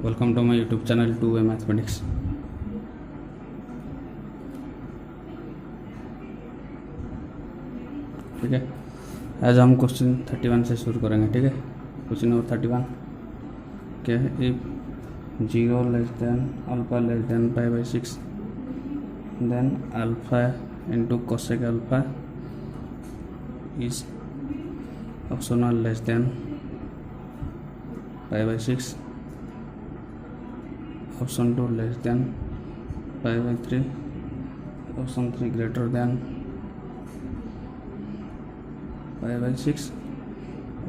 Welcome to my YouTube channel 2A mathematics. ठीक है, आज हम क्वेश्चन 31 से शुरू करेंगे। ठीक है, क्वेश्चन नंबर 31 क्या है? If 0 less than alpha less than π/6 then alpha into cosec alpha is optional less than π/6, option 2 less than π/3, option 3 greater than π/6,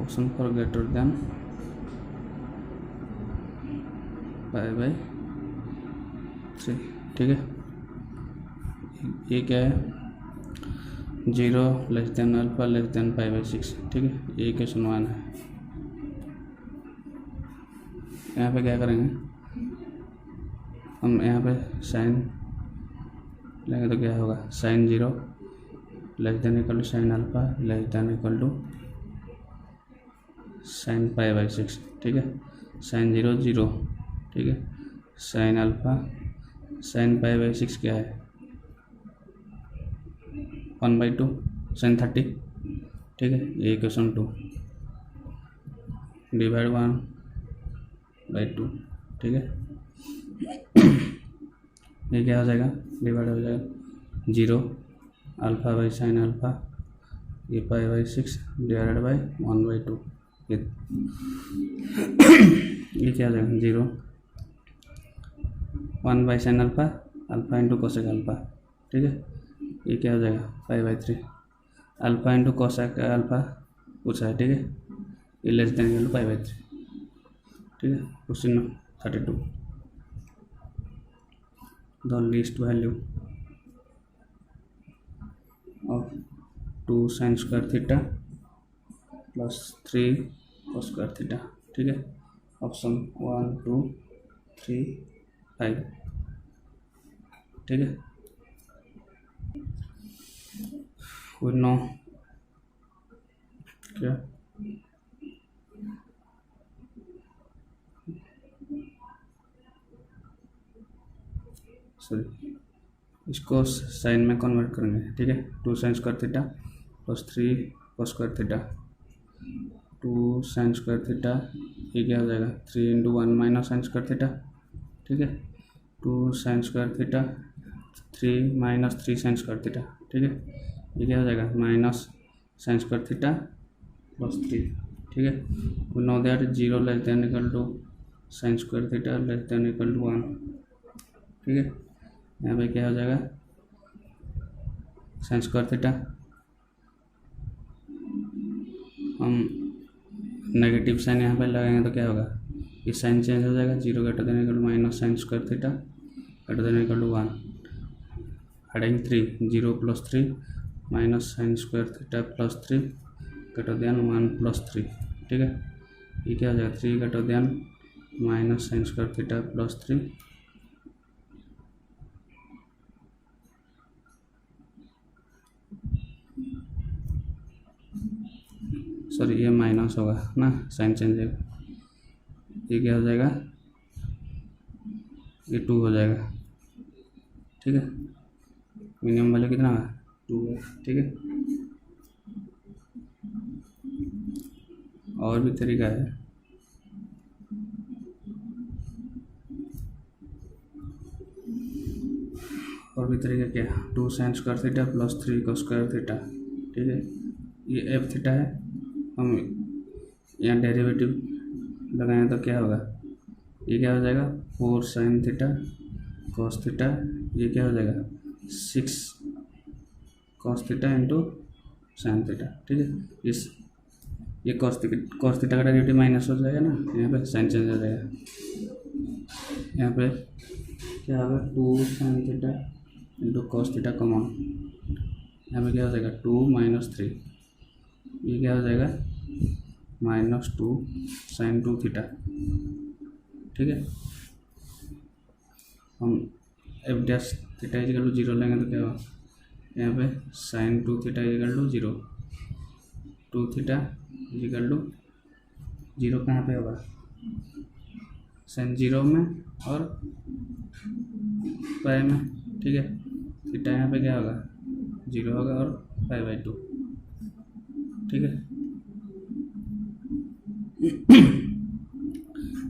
option 4 greater than π/3। ठीक है, ये क्या है? 0 less than alpha less than π/6। ठीक है, ये क्वेश्चन 1 है। यहाँ पे क्या करेंगे हम? यहाँ पे साइन लेंगे तो क्या होगा? Sine 0 less than equal to sine alpha less than equal to sine π/6। ठीक है, साइन 0 0। ठीक है, साइन अल्फा साइन π/6 क्या है? 1/2 साइन 30। ठीक है, ये क्वेश्चन 2 डिवाइड 1/2। ठीक है, ये क्या हो जाएगा? डिवाइड हो जाएगा 0 अल्फा बाई साइन अल्फा, ये π/6 डिवाइडेड बाई 1/2। ये क्या हो जाएगा? 0 1 by sine alpha alpha into cosec alpha. ठीक है, ये क्या हो जाएगा? π/3 अल्फा इंटू कोसेक अल्फा पूछा है। ठीक है, ये लेस देन इक्वल टू π/3। ठीक है, question 32 the least value of 2 sin square theta plus 3 cos square theta. ठीक है, ऑप्शन 1 2 3 5। ठीक है, वी नो क्या सॉरी इसको साइन में कन्वर्ट करेंगे। ठीक है, 2 sin square theta plus 3 cos square theta. 2 sin square theta ये क्या हो जाएगा? 3 into 1 minus sine square theta. ठीक है, 2 sin square theta 3 minus 3 sin square theta. ठीक है, ये क्या हो जाएगा? Minus sine square theta plus 3। ठीक है, we know that 0 less than equal to sine square theta less than equal to 1। ठीक है, यहाँ पे क्या हो जाएगा? साइन स्क्वायर थीटा हम नेगेटिव साइन यहाँ पे लगाएंगे तो क्या होगा? ये साइन चेंज हो जाएगा। 0 greater than equal to minus sine square theta greater than equal to 1। Adding 3 0 plus 3 minus sine square theta plus 3 greater than 1 plus 3। ठीक है, ये क्या हो जाएगा? 3 greater than minus sine square theta plus 3 sorry ये minus होगा ना, sign change है। ये क्या हो जाएगा? ये 2 हो जाएगा। ठीक है, मिनिमम वैल्यू कितना है? 2 है। ठीक है, और भी तरीका है। और भी तरीका क्या है? 2 sin square theta plus 3 cos square theta. ठीक है, ये एफ थीटा है। हम यहाँ डेरिवेटिव लगाएं तो क्या होगा? ये क्या हो जाएगा? 4 sin थीटा cos थीटा, ये क्या हो जाएगा? 6 cos theta into sine theta. ठीक है, इस ये cos थीटा का डेरिवेटिव माइनस हो जाएगा ना, यहाँ पे साइन चेंज हो जाएगा। यहाँ पे क्या होगा? 2 sin theta into cos theta common, यहाँ पे क्या हो जाएगा? 2 माइनस 3, ये क्या हो जाएगा? -2 sin 2 थीटा। ठीक है, हम F dash theta equal to 0 लेंगे तो क्या होगा? यहाँ पे sin 2 theta equal to 0, 2 theta equal to 0 कहाँ पे होगा? साइन 0 में और पाई में, ठीक है। थीटा यहाँ पे क्या होगा, 0 होगा और पाई/2, ठीक है।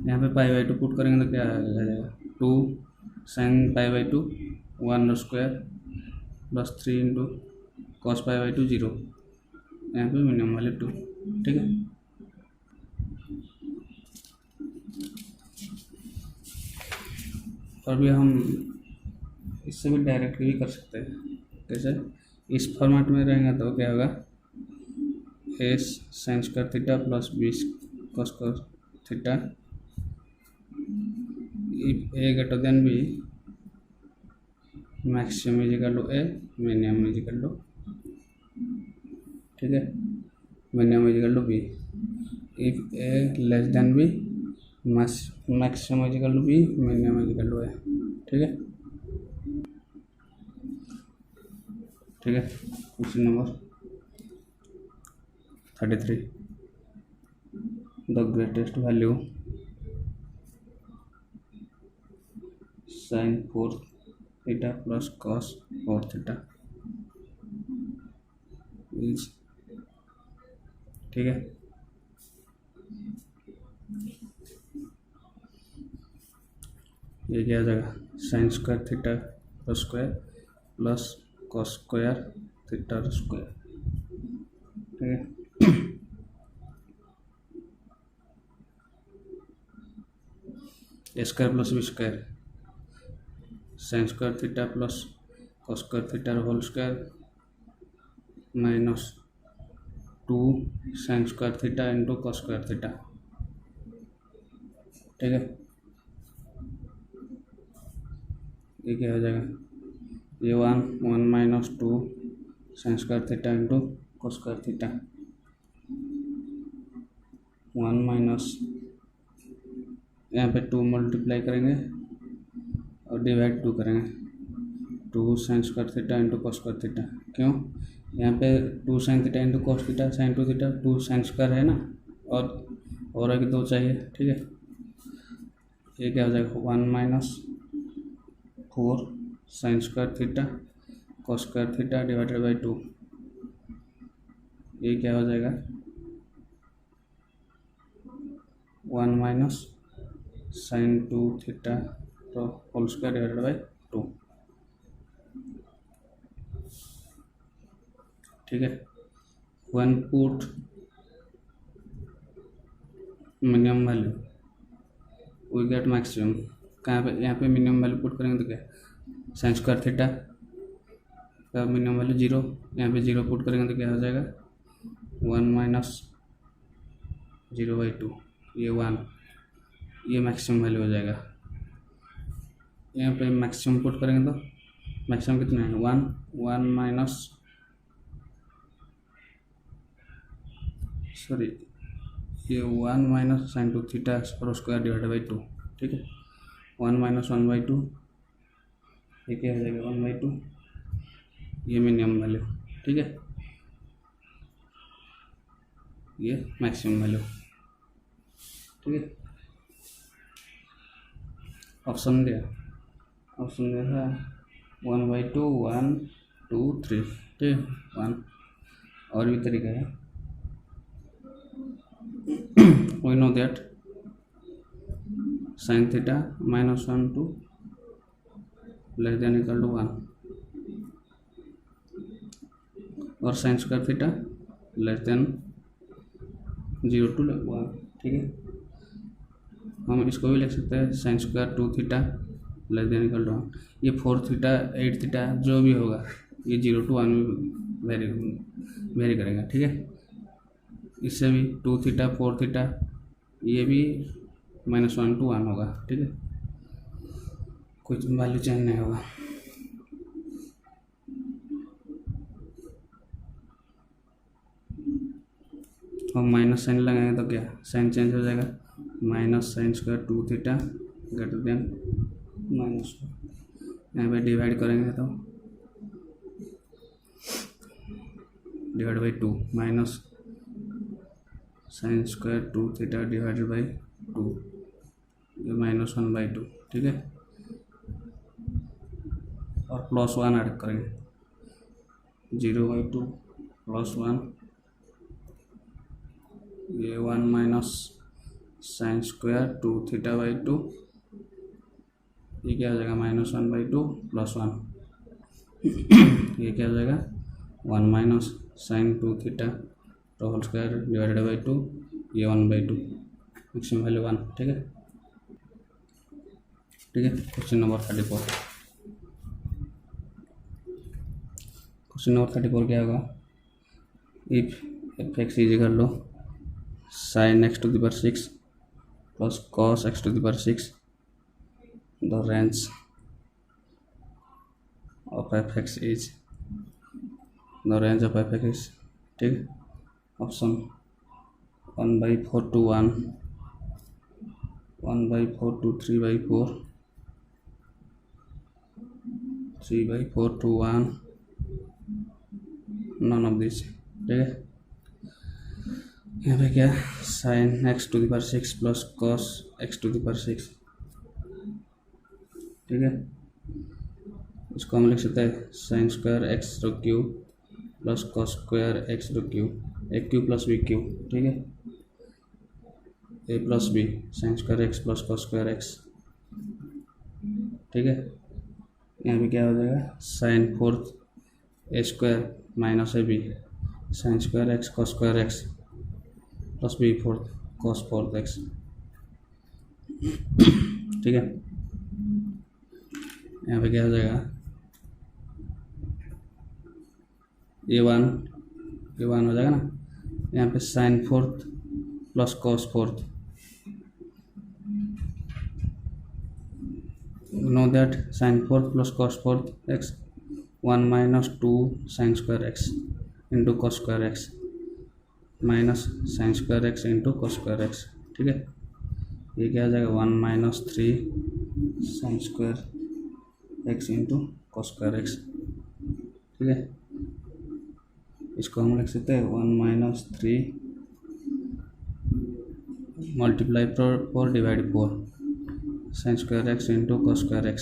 यहाँ पे पाई/2 पुट करेंगे तो क्या आ जाएगा, 2 साइन पाई/2 1² प्लस 3 इंटू कॉस पाई/2 0, यहाँ पे मिनिमम वैल्यू 2, ठीक है। और भी हम इससे भी डायरेक्ट भी कर सकते हैं, जैसे इस फॉर्मेट में रहेंगे तो क्या होगा, a sine square theta plus b cos square theta, if a greater than b maximum is equal to a, minimum is equal to, ठीक है, minimum is equal to b, if a less than b maximum is equal to b, minimum is equal to a, ठीक है। ठीक है, question number 33, the greatest value sine 4 theta plus cos 4 theta is, ठीक है। ये क्या आ जाएगा, sine square theta square plus cos square theta square, ठीक है। A square plus B square, sine square theta plus cos square theta whole square minus 2 sine square theta into cos square theta, ठीक है। ये क्या हो जाएगा, ये 1 minus 2 sine square theta into cos square theta, 1 minus यहाँ पे 2 multiply करेंगे और डिवाइड 2 करेंगे, 2 sine square theta into cos square theta, क्यों, यहाँ पे 2 sine theta into cos theta sine 2 theta, 2 sine square है ना, और आगे 2 चाहिए, ठीक है। ये क्या हो जाएगा, 1 minus 4 sine square theta cos square theta divided by 2, ये क्या हो जाएगा, 1 माइनस साइन 2 थीटा तो होल स्क्वायर डिवाइडेड बाई 2, ठीक है। When put minimum value we get maximum, कहाँ पे, यहाँ पे मिनिमम वैल्यू पुट करेंगे तो क्या, साइन स्क्वायर थीटा का मिनिमम वैल्यू 0, यहाँ पे 0 पुट करेंगे तो क्या हो जाएगा, 1 माइनस 0/2, ये 1, ये मैक्सिमम वैल्यू हो जाएगा। यहाँ पे मैक्सिमम पुट करेंगे तो मैक्सिमम कितना है, 1 माइनस, सॉरी ये 1 माइनस साइन 2 थीटा और स्क्वायर डिवाइडेड बाई 2, ठीक है। 1 माइनस 1/2, ये क्या हो जाएगा, 1/2, ये मिनिमम वैल्यू, ठीक है, ये मैक्सिमम वैल्यू, ठीक है। ऑप्शन दिया है 1/2, 1, 2, 3, ठीक है, 1, और भी तरीका है, we know that sin theta minus 1 to less than equal to 1 और sin square theta less than 0 to 1, ठीक है। हम इसको भी लिख सकते हैं sin square 2 theta less than equal to 1, ये 4 थीटा 8 थीटा जो भी होगा ये 0 to 1 में वेरी करेगा, ठीक है। इससे भी 2 थीटा 4 थीटा ये भी -1 to 1 होगा, ठीक है, कुछ वैल्यू चेंज नहीं होगा। हम माइनस साइन लगाएंगे तो क्या साइन चेंज हो जाएगा, minus sine square 2 theta greater than -1, यहाँ पे डिवाइड करेंगे तो divide by 2 minus sine square 2 theta divided by 2, ये -1/2, ठीक है। और +1 ऐड करेंगे, 0/2 +1, ये 1 माइनस साइन स्क्वायर 2θ/2, ये क्या हो जाएगा -1/2 +1, ये क्या हो जाएगा 1 माइनस साइन 2θ तो होल स्क्वायर डिवाइडेड बाई 2, ये 1/2, मैक्सिमम वैल्यू 1, ठीक है। Question number 34। क्वेश्चन नंबर 34 क्या होगा, if f(x) is equal to sin x⁻6 plus cos x⁻6, the range of f(x) is, the range of f(x) is, ठीक। Option 1/4 to 1, 1/4 to 3/4, 3/4 to 1, none of this, ठीक है। यहाँ पे क्या sin x⁻6 plus cos x⁻6, ठीक है। इसको हम लिख सकते हैं sin square x³ plus cos square x³, a³ plus b³, ठीक है। a plus b sin square x plus cos square x, ठीक है। यहाँ पे क्या हो जाएगा sin 4th a² minus ab sin square x cos square x plus b4 cos 4th x, ठीक है। यहाँ पे क्या हो जाएगा a1 हो जाएगा ना, यहाँ पे sin 4th plus cos 4th, know that sin 4th plus cos 4th x 1 minus 2 sin square x into cos square x minus sin square x into cos square x, ठीक है। ये क्या हो जाएगा 1 minus 3 sin square x into cos square x, ठीक है। इसको हम लिख सकते हैं 1 minus 3 multiply 4 divide 4 sin square x into cos square x,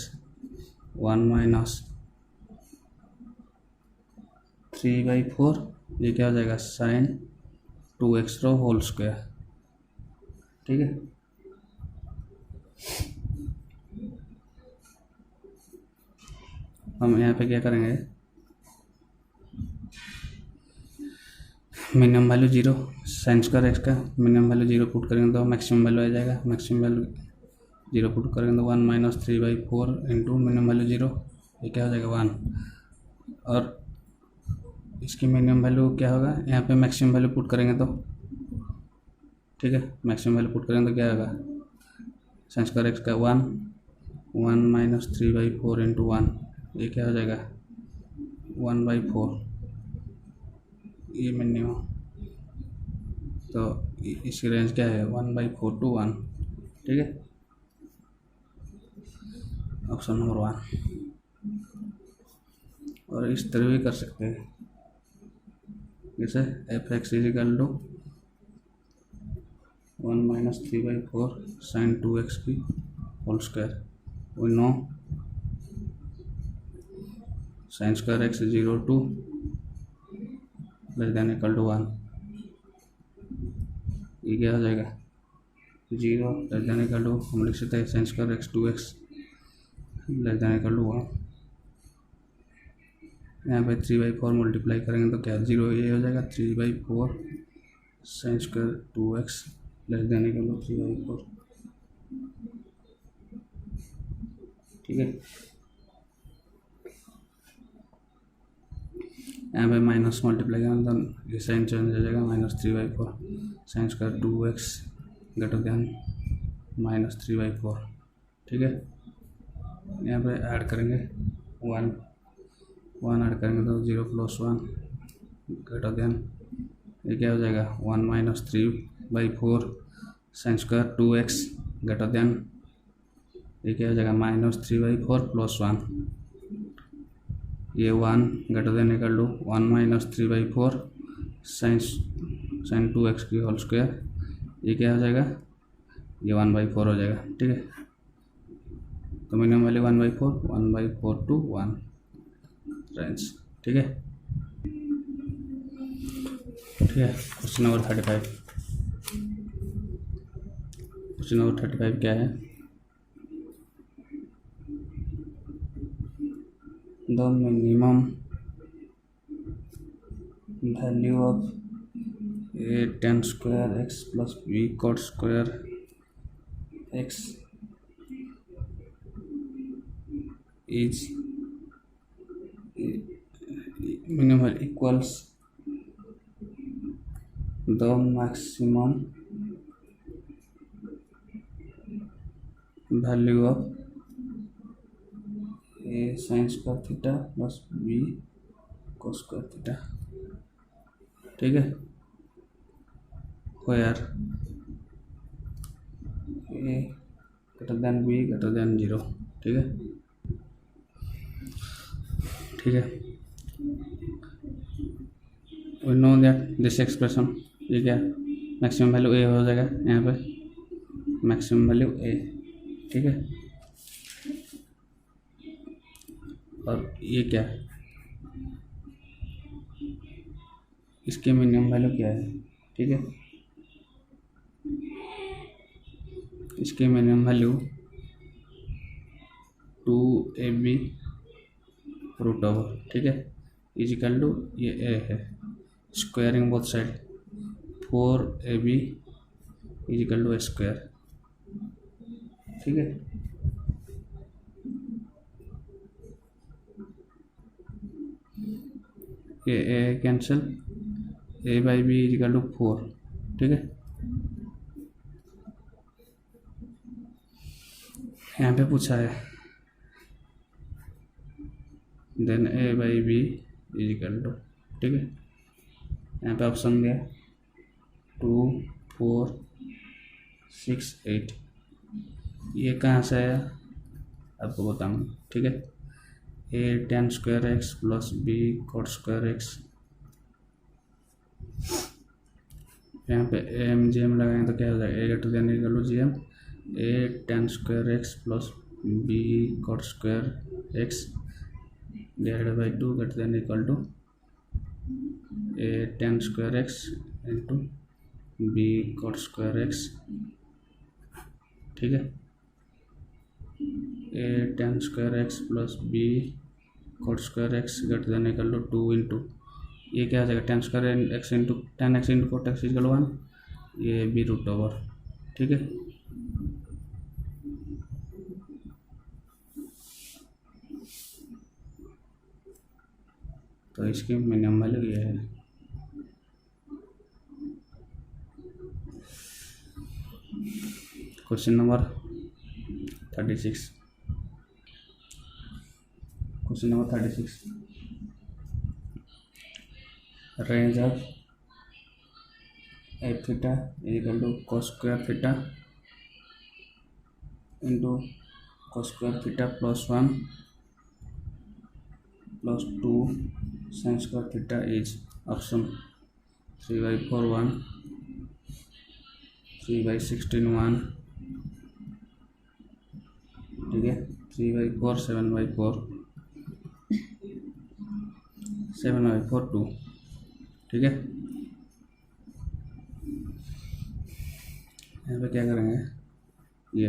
1 minus 3/4, ये क्या हो जाएगा sin 2x रो होल स्क्वायर, ठीक है। हम यहाँ पे क्या करेंगे minimum value 0, sin square x का मिनिमम वैल्यू 0 पुट करेंगे तो मैक्सिमम वैल्यू आ जाएगा, मैक्सिमम वैल्यू 0 पुट करेंगे तो 1 माइनस 3/4 इंटू मिनिमम वैल्यू 0, ये क्या हो जाएगा 1, और इसकी मिनिमम वैल्यू क्या होगा यहाँ पे मैक्सिमम वैल्यू पुट करेंगे तो, ठीक है। मैक्सिमम वैल्यू पुट करेंगे तो क्या होगा sin स्क्वायर x का 1 माइनस 3/4 इंटू 1, ये क्या हो जाएगा 1/4, ये मिनिमम, तो इसकी रेंज क्या है 1/4 to 1, ठीक है। Option number 1। और इस तरह भी कर सकते हैं, जैसे f(x) is equal to 1 minus 3/4 sin 2x की whole square, we know sin square x 0 to less than equal to 1, ये क्या हो जाएगा 0 लेस देन इक्वल टू, हम लिख सकते हैं sin square x 2x less than equal to 1, यहाँ पे 3/4 मल्टीप्लाई करेंगे तो क्या 0, ये हो जाएगा 3/4 sin square 2x less than equal to 3/4, ठीक है। यहाँ पे माइनस मल्टीप्लाई करेंगे तो ये साइन चेंज हो जाएगा -3/4 sin square 2x greater then -3/4, ठीक है। यहाँ पे ऐड करेंगे 1 ऐड करेंगे तो 0 + 1 ग्रेटर देन, ये क्या हो जाएगा 1 minus 3/4 sin square 2x greater than, ये क्या हो जाएगा -3/4 + 1, ये 1 greater than equal to 1 minus 3/4 sin 2x की होल स्क्वायर, ये क्या हो जाएगा ये 1/4 हो जाएगा। ठीक है, तो मिनिमम वैल्यू 1/4 टू 1 रेंज। ठीक है, क्वेश्चन नंबर 35। क्वेश्चन नंबर 35 क्या है? The minimum value of a tan square x plus b cot square x is minimal equals the maximum value of a sin square theta plus b cos square theta। ठीक है, where a greater than b greater than 0। ठीक है, ठीक है, we know that this expression, ये क्या maximum value a हो जाएगा यहाँ पे, मैक्सिमम वैल्यू a। ठीक है, और ये क्या है, इसके मिनिमम वैल्यू क्या है? ठीक है, इसके minimum value 2ab root over. ठीक है, इजिकल टू ये a है, squaring both side 4ab is equal to a square. ठीक है, ये a cancel, a by B is equal to 4। ठीक है, यहाँ पे पूछा है then a by B is equal to. ठीक है, यहाँ पे ऑप्शन दिया 2 4 6 8। ये कहाँ से आया आपको बताऊँगा। ठीक है, a tan square x plus b cot square x, यहाँ पे एम जी एम लगाएंगे तो क्या हो जाएगा, a greater than equal to G M a tan square x plus b cot square x divided by 2 greater than equal to a tan square x into b cot square x. ठीक है, a tan square x plus b cot square x greater than equal to 2 into ये क्या आ जाएगा, tan square x into tan x into cot x equal 1, ये b root over. ठीक है, तो इसकी मिनिमम वैल्यू ये है। Question number 36। Question number 36, range of F theta equal to cos square theta into cos square theta plus 1 plus 2 sin square theta is option 3/4 1, 3/16 1। ठीक है, 3/4 7/4 7/4 2। ठीक है, यहाँ पे क्या करेंगे, ये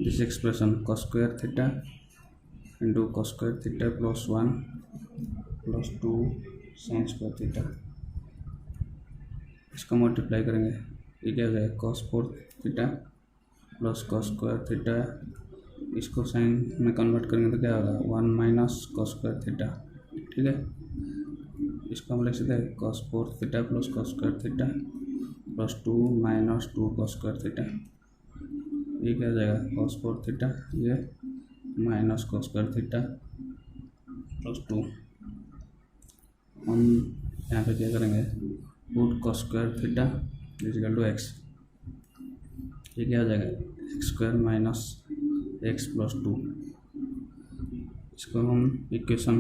this expression cos square theta into cos square theta plus 1 plus 2 sin square theta, इसको मल्टीप्लाई करेंगे, ये क्या हो जाएगा cos 4 theta plus cos square theta, इसको साइन में कन्वर्ट करेंगे तो क्या होगा 1 माइनस cos स्क्वायर थीटा। ठीक है, इसको हम लिख सकते हैं cos 4 theta plus cos square theta plus 2 minus 2 cos square theta. ये क्या हो जाएगा cos 4 थीटा ये minus cos square theta plus 2। हम यहाँ पे क्या करेंगे, put cos square theta equal to x, ये क्या हो जाएगा x square minus x plus 2। इसको हम इक्वेशन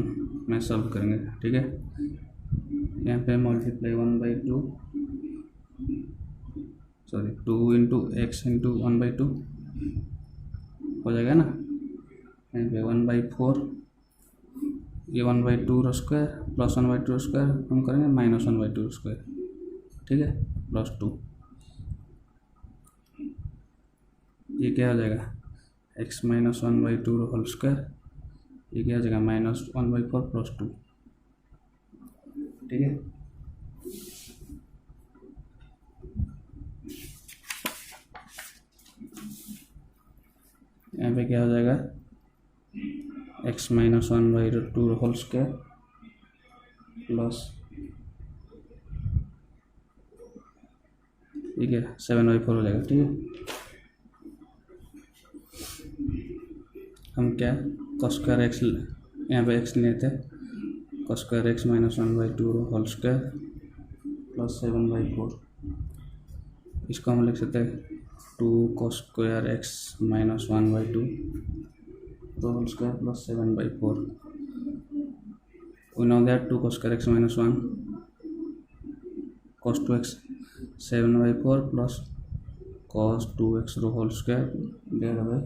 में सॉल्व करेंगे। ठीक है, यहाँ पे मल्टीप्लाई 1/2 सॉरी 2 × x × 1/2 हो जाएगा ना। यहाँ पे 1/4, ये 1/2² प्लस 1/2² हम करेंगे -1/2², ठीक है, +2। ये क्या हो जाएगा x - 1/2², ये क्या हो जाएगा -1/4 + 2, ठीक है। यहाँ पे क्या हो जाएगा x - 1/2² प्लस ठीक है 7/4 हो जाएगा, ठीक है। हम क्या cos² x यहाँ पे x लेते हैं, cos² x - 1/2² प्लस 7/4, इसको हम लिख सकते हैं 2 cos² x - 1/2² plus 7/4। We know that 2 cos² x - 1 cos 2x 7/4 plus cos 2x divided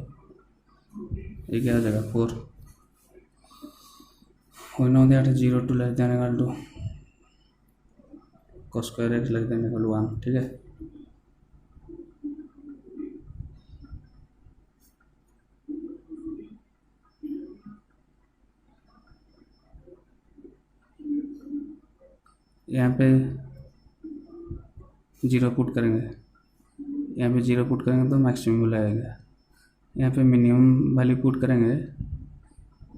ये क्या हो जाएगा 4। We know that 0 to less than equal to cos² x less than equal to 1, ठीक है। यहाँ पे 0 पुट करेंगे, यहाँ पे 0 पुट करेंगे तो मैक्सिमम वैल्यू आएगा। यहाँ पे मिनिमम वैल्यू पुट करेंगे,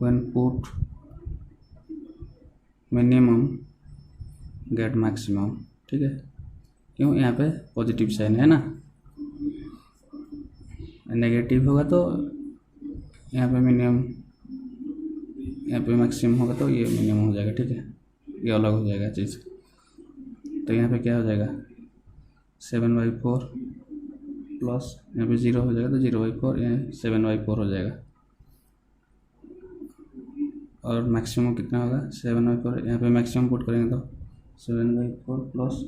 when put minimum get maximum, ठीक है। क्यों, यहाँ पे पॉजिटिव साइन है ना, नेगेटिव होगा तो यहाँ पे मिनिमम, यहाँ पे मैक्सिमम होगा तो ये मिनिमम हो जाएगा, ठीक है, ये अलग हो जाएगा चीज़। तो यहाँ पे क्या हो जाएगा 7/4 प्लस यहाँ पे 0 हो जाएगा तो 0/4, यहाँ 7/4 हो जाएगा। और मैक्सिमम कितना होगा 7/4, यहाँ पे मैक्सिमम पुट करेंगे तो 7/4 प्लस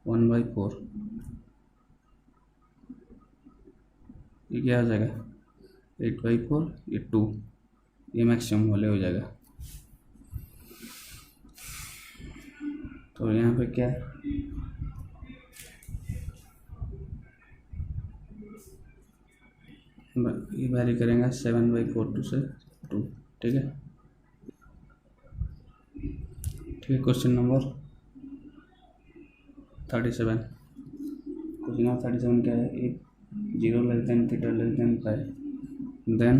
1/4, ये क्या हो जाएगा 8/4, ये 2, ये मैक्सिमम वाले हो जाएगा। तो यहाँ पे क्या ये वैरी करेंगे 7/4 से 2, ठीक है। ठीक है, क्वेश्चन नंबर 37। क्वेश्चन नंबर 37 क्या है, इफ 0 लेस देन θ लेस देन π then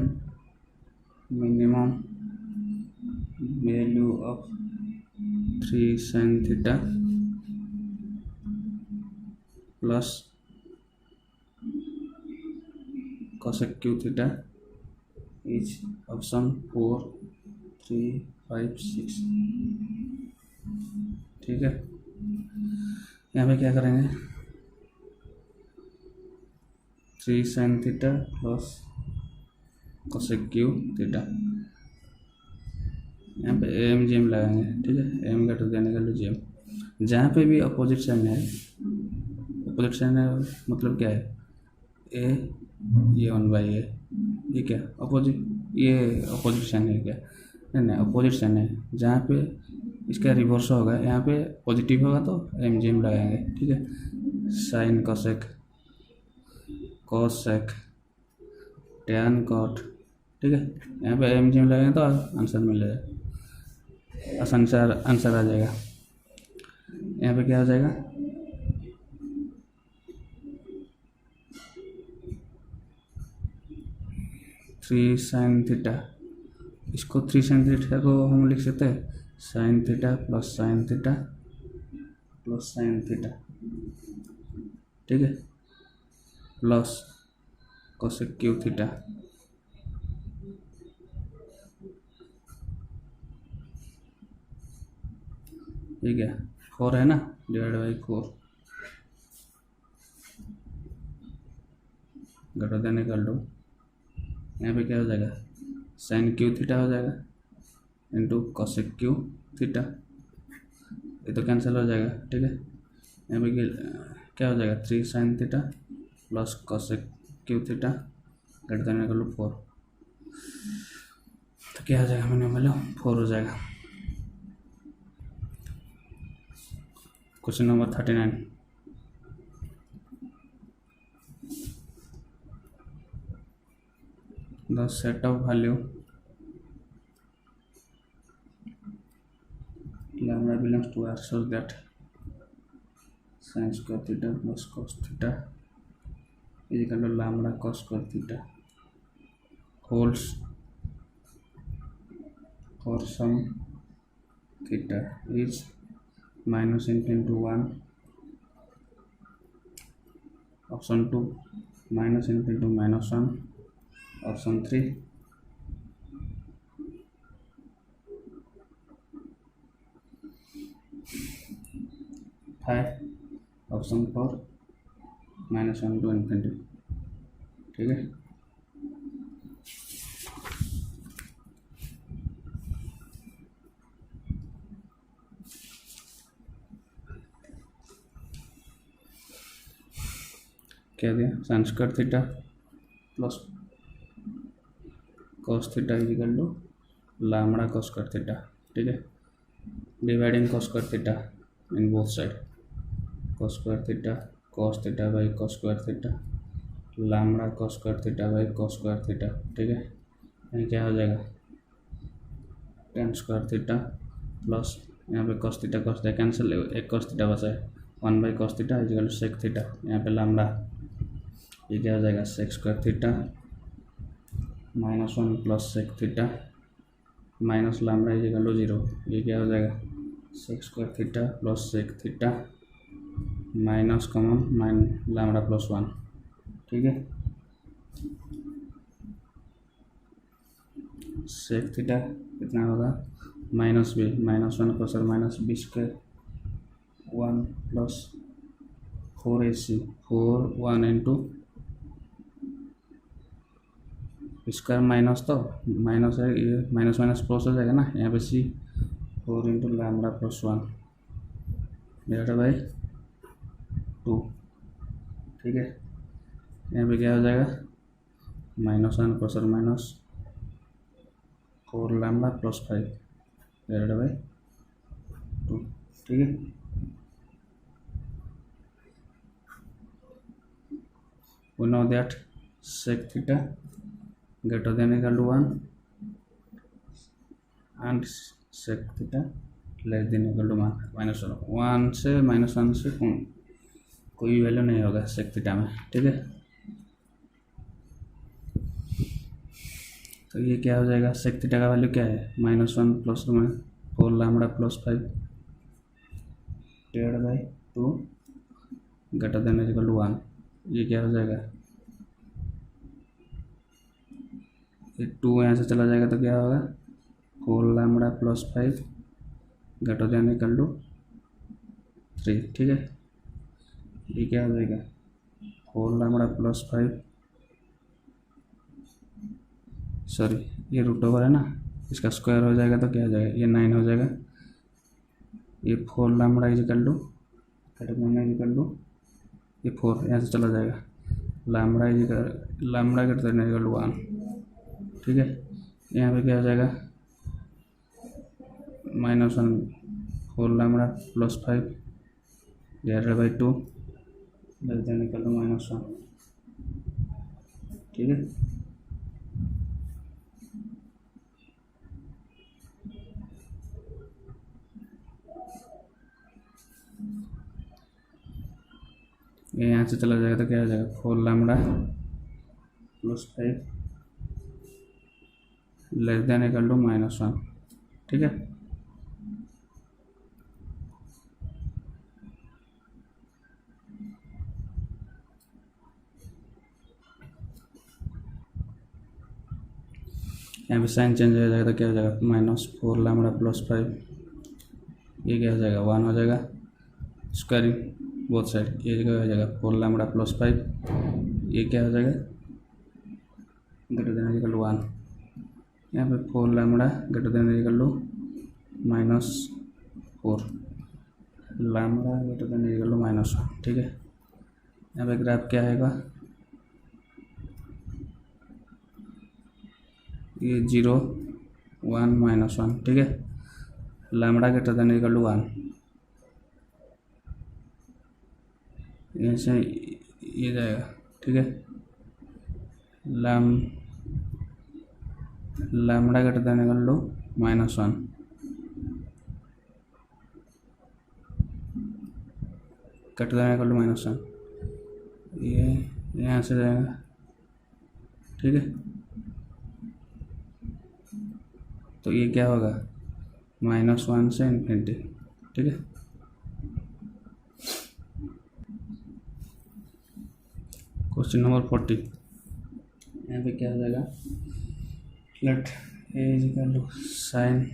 minimum value of 3 sin θ plus cosec q θ is option 4, 3, 5, 6, ठीक है। यहाँ पे क्या करेंगे 3 sin θ प्लस cosec q θ, यहाँ पे एम जी एम लगाएंगे, ठीक है, M greater than equal to G M. जहाँ पे भी अपोजिट साइन है, अपोजिट साइन है मतलब क्या है ए ये 1/a, ये क्या अपोजिट, ये अपोजिट साइन है क्या, नहीं अपोजिट साइन है। जहाँ पे इसका रिवर्स होगा, यहाँ पे पॉजिटिव होगा तो एम जी एम लगाएंगे, ठीक है। Sine cosec, cosec, tan cot, ठीक है। यहाँ पे एम जी एम लगाएंगे तो आंसर मिल जाएगा, आसान से आंसर आ जाएगा। यहाँ पे क्या हो जाएगा 3 sin θ, इसको 3 sin θ को हम लिख सकते हैं sin θ plus sin θ plus sin θ, ठीक है, प्लस cosec q θ, ठीक है 4 है ना, divide by 4 greater than equal to, यहाँ पे क्या हो जाएगा sin q θ हो जाएगा इंटू cosec q θ, ये तो कैंसिल हो जाएगा, ठीक है। यहाँ पे क्या हो जाएगा 3 sin थीटा प्लस कोसेक क्यू theta greater than equal to 4। तो क्या हो जाएगा मैंने बोला 4 हो जाएगा। Question number 39, the set of value lambda belongs to R such that sin square theta plus cos theta is equal to lambda cos square theta holds for some theta is minus infinity to 1, option 2 minus infinity to minus 1, option 3 5, option 4 -1 to infinity. ठीक है, क्या दिया sin square theta plus cos theta is equal to lambda cos square theta. ठीक है, dividing cos square theta in both side, cos square theta cos theta by cos square theta lambda cos square theta by cos square theta. ठीक है, यहाँ क्या हो जाएगा tan square theta plus यहाँ पे cos थीटा कैंसिल, एक cos theta बचा है 1 by cos theta is equal to sec theta, यहाँ पे लैम्बडा, ये क्या हो जाएगा sec square theta -1 plus sec theta minus lambda is equal to 0, ये क्या हो जाएगा sec square theta plus sec theta minus common lambda plus 1। ठीक है, sec थीटा कितना होगा -b, -1 प्लस और minus b square 1 plus 4ac 4 1 into square minus, तो माइनस है ये, माइनस माइनस प्लस हो जाएगा ना, यहाँ पे c 4 into lambda plus 1 divided by 2। ठीक है, यहाँ पे क्या हो जाएगा -1 प्लस और minus 4 lambda plus 5 divided by 2। ठीक है, we know that sec theta greater than equal to 1 and sec theta less than equal to -1 से -1 से कोई वैल्यू नहीं होगा sec theta में। ठीक है, तो ये क्या हो जाएगा sec theta का वैल्यू क्या है -1 plus 4 lambda plus 5 divided by 2 greater than equal to 1। ये क्या हो जाएगा, ये 2 यहाँ से चला जाएगा तो क्या होगा 4 lambda plus 5 greater than equal to 3। ठीक है, ये क्या हो जाएगा 4 लैम्बडा प्लस 5, सॉरी ये रूट ओवर है ना, इसका स्क्वायर हो जाएगा तो क्या हो जाएगा ये 9 हो जाएगा। ये 4 लैम्बडा इज इक्वल टू ये 4 यहाँ से चला जाएगा, lambda greater than equal to 1। ठीक है, यहाँ पे क्या हो जाएगा -1 4 lambda plus 5 divided by 2 less than equal to -1। ठीक है, ये यहाँ से चला जाएगा तो क्या हो जाएगा 4 lambda plus 5 less than equal to -1। ठीक है, यहाँ पे साइन चेंज हो जाएगा तो क्या हो जाएगा -4 लैम्बडा प्लस 5, ये क्या हो जाएगा 1 हो जाएगा, स्क्वायरिंग बोथ साइड, ये क्या हो जाएगा 4 लैम्बडा प्लस 5, ये क्या हो जाएगा ग्रेटर देन इक्वल टू 1, यहाँ पे 4 lambda greater than equal to -4 lambda greater than equal to -1। ठीक है, यहाँ पे ग्राफ क्या आएगा, ये 0 1 -1, ठीक है। Lambda greater than equal to 1, यहाँ से ये जाएगा, ठीक है। Lambda greater than equal to -1, greater than equal to -1, ये यहाँ से जाएगा, ठीक है। तो ये क्या होगा, -1 से इन्फिनिटी, ठीक है। क्वेश्चन नंबर 40, यहाँ पे क्या हो जाएगा, let A is equal to sine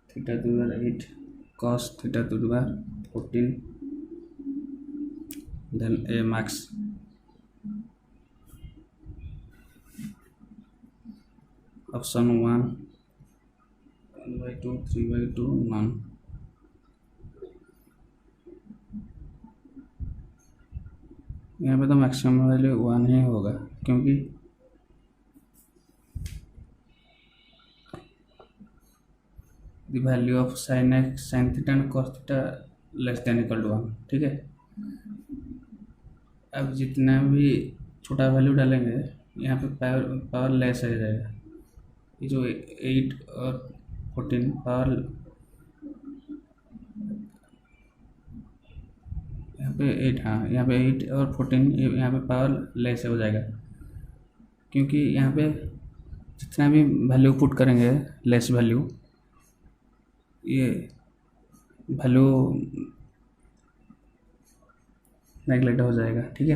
theta to the 8 cos theta to the 14 then A max. Option 1 1/2 3/2 none. यहाँ पे तो मैक्सिमम वैल्यू 1 ही होगा, क्योंकि the value of sine x sine theta and cos theta less than equal to 1, ठीक है। अब जितना भी छोटा वैल्यू डालेंगे यहाँ पे पावर लेस आ जाएगा। ये जो 8 और 14 पावर यहाँ पे 8, हाँ यहाँ पे 8 और 14 यहाँ पे पावर लेस हो जाएगा, क्योंकि यहाँ पे जितना भी वैल्यू पुट करेंगे लेस वैल्यू, ये वैल्यू नेगलेक्ट हो जाएगा, ठीक है।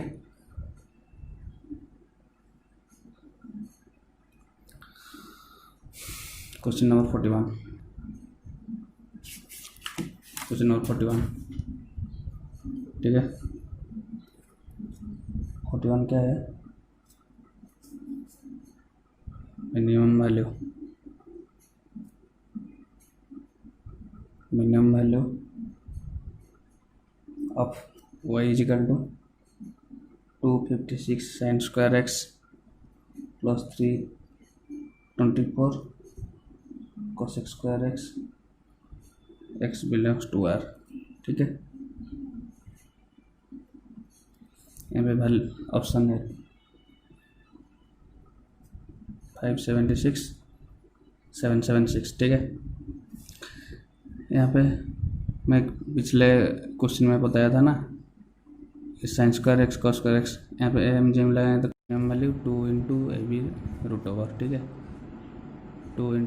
क्वेश्चन नंबर 41, क्वेश्चन नंबर 41, ठीक है। 41 क्या है, minimum value of y is equal to 256 sin square x plus 324 cos x square x, x belongs to r, ठीक है। यहाँ पे वैल्यू ऑप्शन है 576 776, ठीक है। यहाँ पे मैं पिछले क्वेश्चन में बताया था ना, sign square x cos square x, यहाँ पे एम जी एम लगाएं तो एम वैल्यू 2 × AB√, ठीक है। 2 ×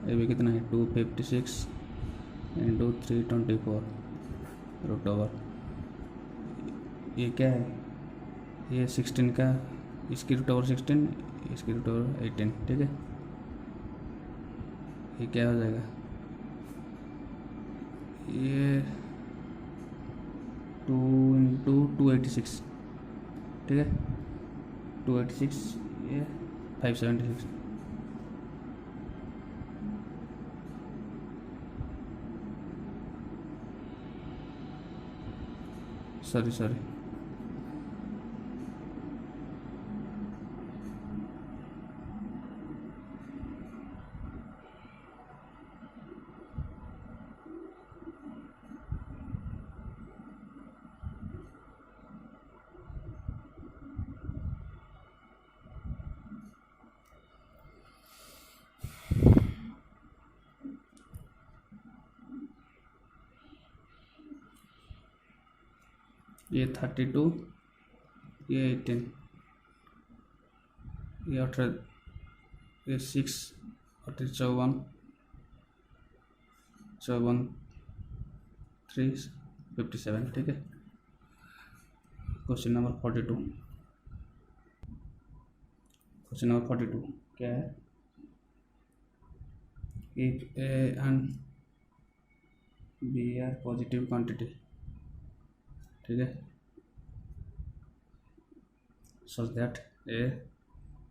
AB कितना है, 256 × 324√। ये क्या है, ये 16 का, इसकी √16, इसकी √18, ठीक है। ये क्या हो जाएगा, ये 2 × 286, ठीक है। 286, ये 576, सॉरी ये 32, ये 18, ये 18, ये 6 और 54 357, ठीक है। क्वेश्चन नंबर 42, क्वेश्चन नंबर 42 क्या है, if A and B are positive quantity, ठीक है, such that a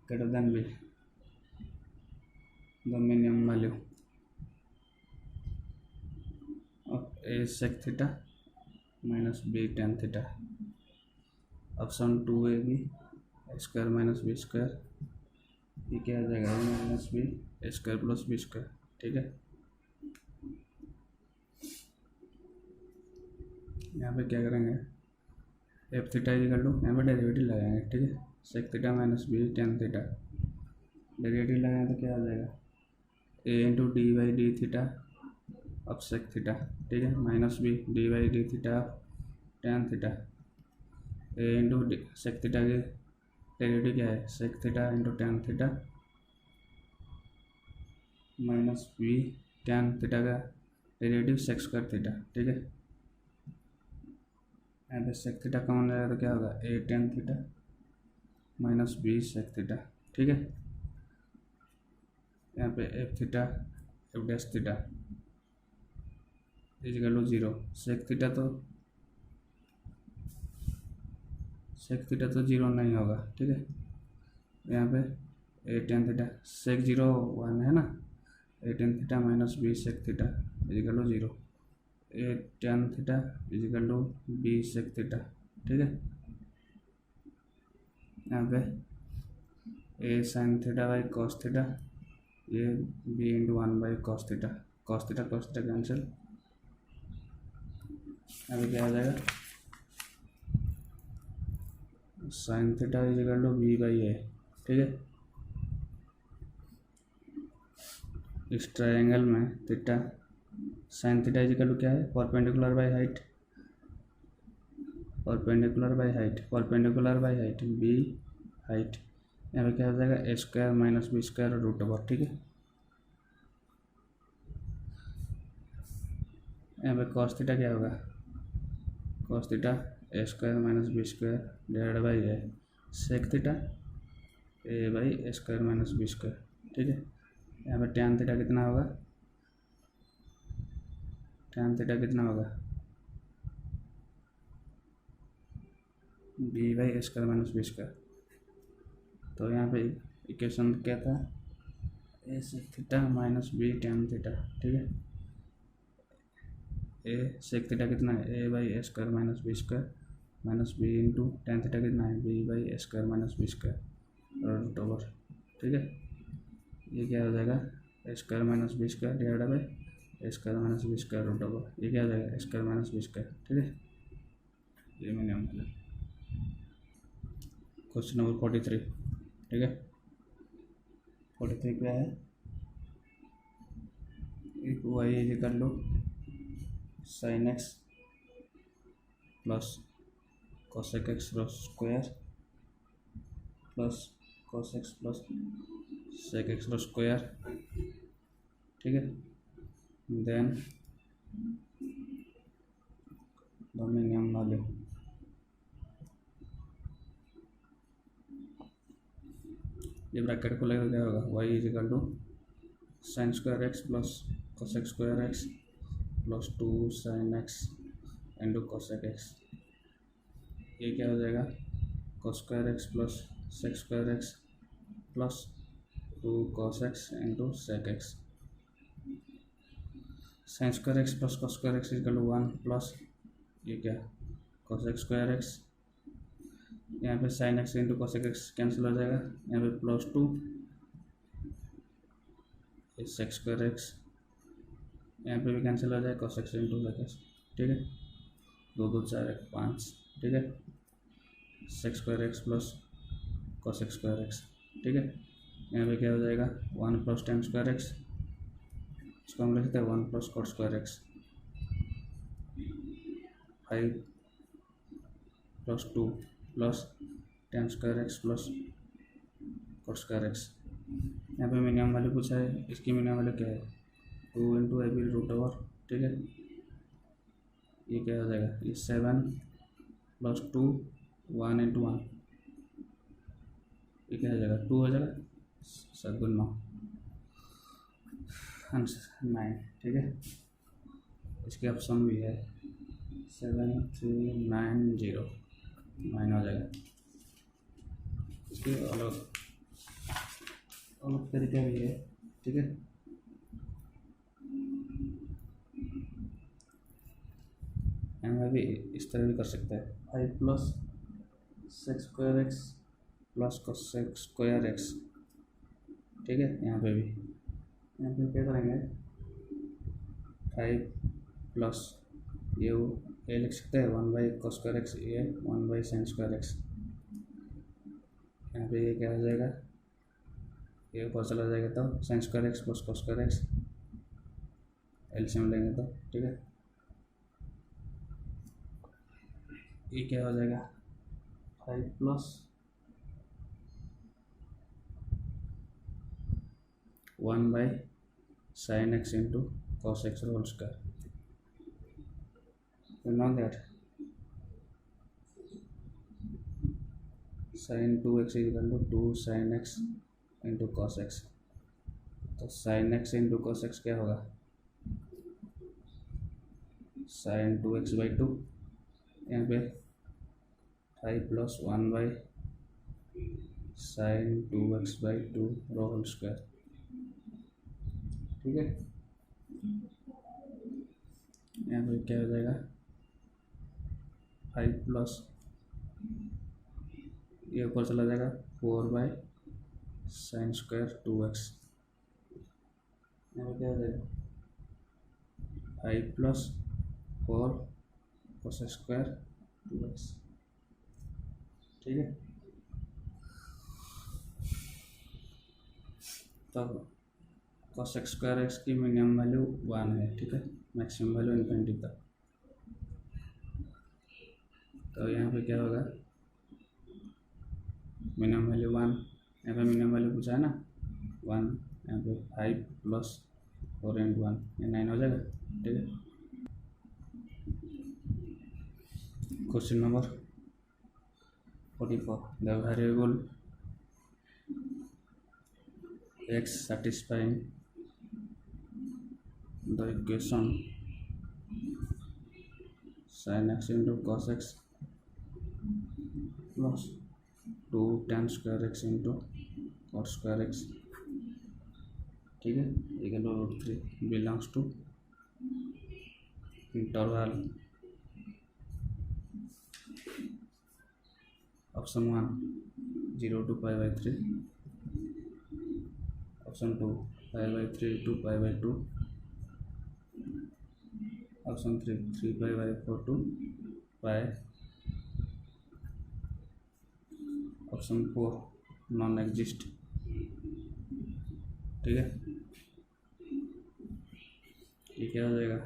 greater than b, the minimum value of a sec theta minus b tan theta, option 2AB square minus B square, ये क्या आ जाएगा A minus B square plus B square. ठीक है, यहाँ पे क्या करेंगे, एफ थीटा इक्वल टू, यहाँ पे डेरिवेटिव लगाएंगे। ठीक है, sec theta minus B tan theta, derivative लगाएंगे तो क्या आ जाएगा, A into D by D theta of sec theta. ठीक है, minus B D by D theta of tan theta, A into sec theta के डेरिवेटिव क्या है, sec theta into tan theta minus B tan theta का derivative sec square theta. ठीक है, यहाँ पे सेक थीटा कॉमन जाएगा तो क्या होगा, A tan theta minus B sec theta. ठीक है, यहाँ पे F theta F dash theta equal to zero, sec theta तो जीरो नहीं होगा। ठीक है, यहाँ पे A tan theta sec zero one है ना, A tan theta minus B sec theta equal to zero, A tan theta equal to B sec theta. ठीक है, यहाँ पे A sine theta by cos theta, ये B into one by cos theta cancel, अभी क्या आ जाएगा, sine theta equal to B by A. ठीक है, इस ट्रायंगल में theta sine theta equal to क्या है, perpendicular by height B height, यहाँ पे क्या हो जाएगा, A square minus B square root over. ठीक है, यहाँ पे कॉस थीटा क्या होगा, cos theta A square minus B square divide by A sec theta A by A square minus B square. ठीक है, यहाँ पे टैन थीटा कितना होगा, B by A square minus B square. तो यहाँ पे इक्वेशन क्या था, A sec theta minus B tan theta. ठीक है, ए सेक थीटा कितना है, A by A square minus B into tan theta कितना है, B by A square minus B square root over. ठीक है, ये क्या हो जाएगा, A square minus B square divide by A square minus B square root over, ये क्या हो जाएगा, A square minus B square. ठीक है, ये मैंने मतलब क्वेश्चन नंबर 43। ठीक है, 43 क्या है, एक वाई इज कर लो sine X plus cosec X square plus cos X plus sec X square. ठीक है, देन डोमिनियम वैल्यू ये ब्रैकेट को लेकर क्या होगा, Y is equal to sine square x plus cosec square x plus 2 sine x into cosec X, ये क्या हो जाएगा, cos square x plus sec square x plus 2 cos X into sec X, sine square x plus cos square x equal to 1 plus ये क्या cos x square x, यहाँ पे sine x into cosec x cancel हो जाएगा, यहाँ पे plus 2 सेक square x, यहाँ पे भी कैंसिल हो जाएगा cos x into sec x. ठीक है, 2 2 4 1 5। ठीक है, sec square x plus cos x square x. ठीक है, यहाँ पे क्या हो जाएगा, 1 प्लस टेन स्क्वायर एक्स, इसको हम लिख सकते हैं 1 plus cot square x, 5 plus 2 plus tan square x plus cot square x. यहाँ पे मिनिमम वैल्यू पूछा है, इसकी मिनिमम वैल्यू क्या है, 2 into A B root over. ठीक है, ये क्या हो जाएगा, ये 7 प्लस 2 1 इंटू 1, ये क्या हो जाएगा, 2 हो जाएगा, 7 गुण 9 आंसर 9। ठीक है, इसके ऑप्शन भी है 7 3 9 0 9 हो जाएगा। इसके अलग तरीका भी है। ठीक है, यहाँ भी इस तरह भी कर सकते हैं, 5 plus sex square x plus cos square x, ठीक है। यहाँ पे भी, यहाँ पे क्या करेंगे, 5 प्लस ये लिख सकते हैं 1 cos स्क्वायर एक्स, ये 1 sin स्क्वायर एक्स। यहाँ पे ये क्या हो जाएगा, ये ऊपर चला जाएगा तो sin square x plus cos square x, LCM लेंगे तो, ठीक है। ये क्या हो जाएगा, 5 plus 1 sin x into cos x whole square. You know that sin 2x is equal to 2 sin x into cos x। तो sin x into cos x क्या होगा, sin 2x/2, यहाँ पे 5 plus 1 sin 2x/2 whole square, ठीक है। यहाँ पे क्या हो जाएगा, 5 प्लस ये ऊपर चला जाएगा 4 sin स्क्वायर 2x, यहाँ पे क्या हो जाएगा 5 प्लस 4 cos स्क्वायर 2x, ठीक है। तब cos स्क्वायर एक्स की मिनिमम वैल्यू 1 है, ठीक है, मैक्सिमम वैल्यू इन्फिनिटी तक। तो यहाँ पे क्या होगा, मिनिमम वैल्यू 1, यहाँ पे मिनिमम वैल्यू पूछा है ना 1, यहाँ पे 5 प्लस 4 into 1 ये 9 हो जाएगा, ठीक है। Question number 44, the variable x satisfying the equation sin x into cos x plus 2 tan square x into cos square x, ठीक है, equal to √3 belongs to interval option 1 0 to π/3, option 2 π/3 to π/2, option 3 3π/4 to π, option 4 non exist, ठीक है। ये क्या हो जाएगा,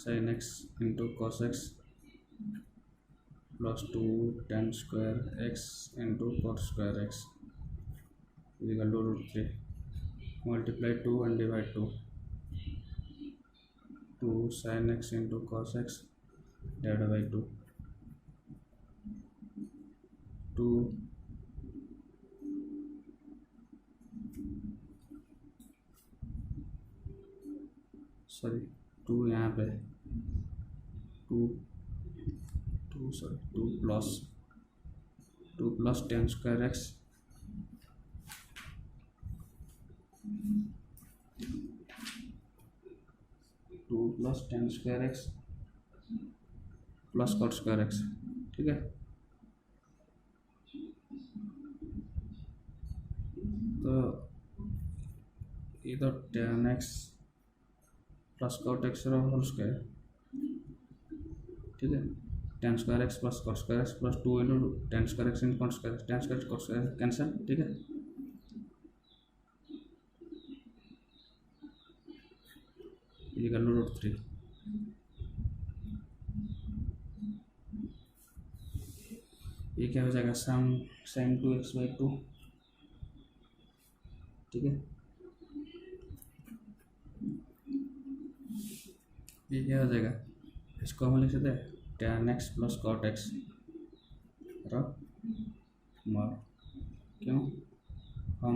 sin x into cos x plus 2 tan square x into cos square x is equal to √3, multiply 2 and divide 2, 2 sin x into cos x divided by 2, 2 sorry 2 यहाँ पे 2 plus tan square x 2 plus tan square x plus cot square x, ठीक है। तो ये तो tan x plus cot x whole square, ठीक है, tan square x plus cot square x plus 2 into tan square x into cot square, tan square cot square cancel, ठीक है। Equal to √3, ये क्या हो जाएगा, sin 2x/2, ठीक है। ये क्या हो जाएगा, इसको हम लिख सकते हैं tan x plus cot x mod, क्यों, हम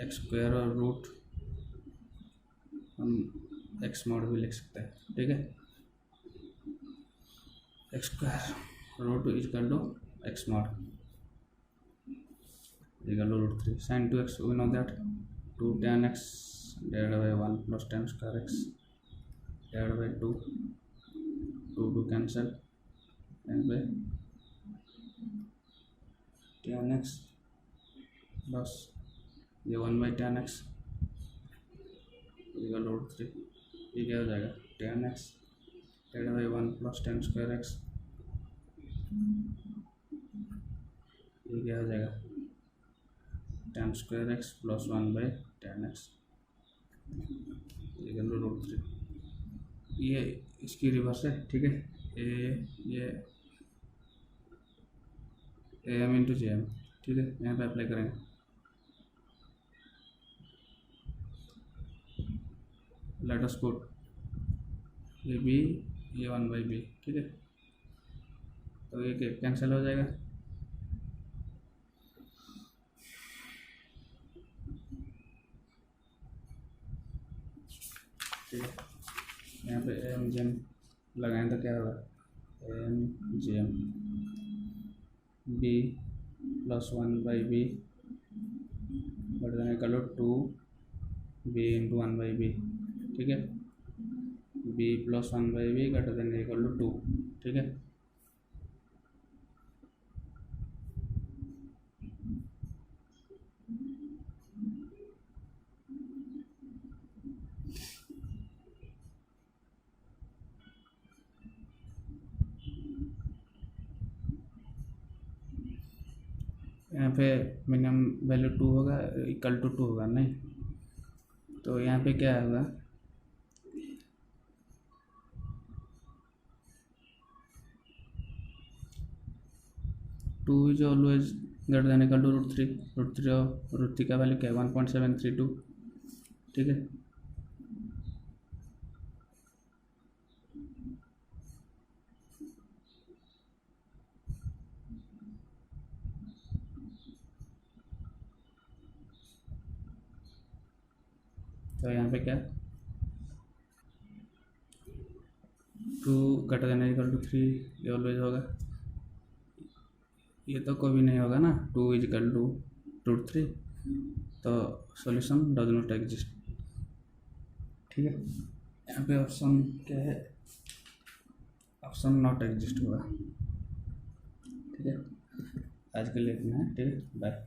x स्क्वायर और रूट हम x मॉड भी लिख सकते हैं, ठीक है। x square root equal to x mod equal to √3 sin 2x, we know that 2 tan x divided by 1 plus tan square x divided by 2, to cancel, यहाँ पे टेन एक्स प्लस ये 1/10x equal root 3, ये क्या हो जाएगा 10x divide by 1 plus 10² x, ये क्या हो जाएगा 10² x plus 1/10x equal root 3। ये इसकी रिवर्स है, ठीक है। ये am इंटू जे एम, ठीक है, यहाँ पे अप्लाई करेंगे। लेट अस पुट ये बी, ये 1/b, ठीक है। तो ये कैंसिल हो जाएगा, ठीक है। यहाँ पे एम जे एम लगाएं तो क्या होगा M G M B plus 1/b but then equal to 2b into 1/b, ठीक है। b plus 1/b greater than equal to 2, ठीक है। यहाँ पे मिनिमम वैल्यू 2 होगा, इक्वल टू 2 होगा नहीं, तो यहाँ पे क्या होगा 2 is always greater than equal to root 3, root 3 का वैल्यू क्या है 1.732, ठीक है। तो यहाँ पे क्या 2 ग्रेटर देन इक्वल टू 3 ये ऑलवेज होगा, ये तो कभी नहीं होगा ना 2 इज इक्वल टू रूट 3, तो सॉल्यूशन डज नॉट एग्जिस्ट, ठीक है। यहाँ पे ऑप्शन क्या है, ऑप्शन नॉट एग्जिस्ट होगा, ठीक है। आज के लिए इतना है, ठीक है, बाय।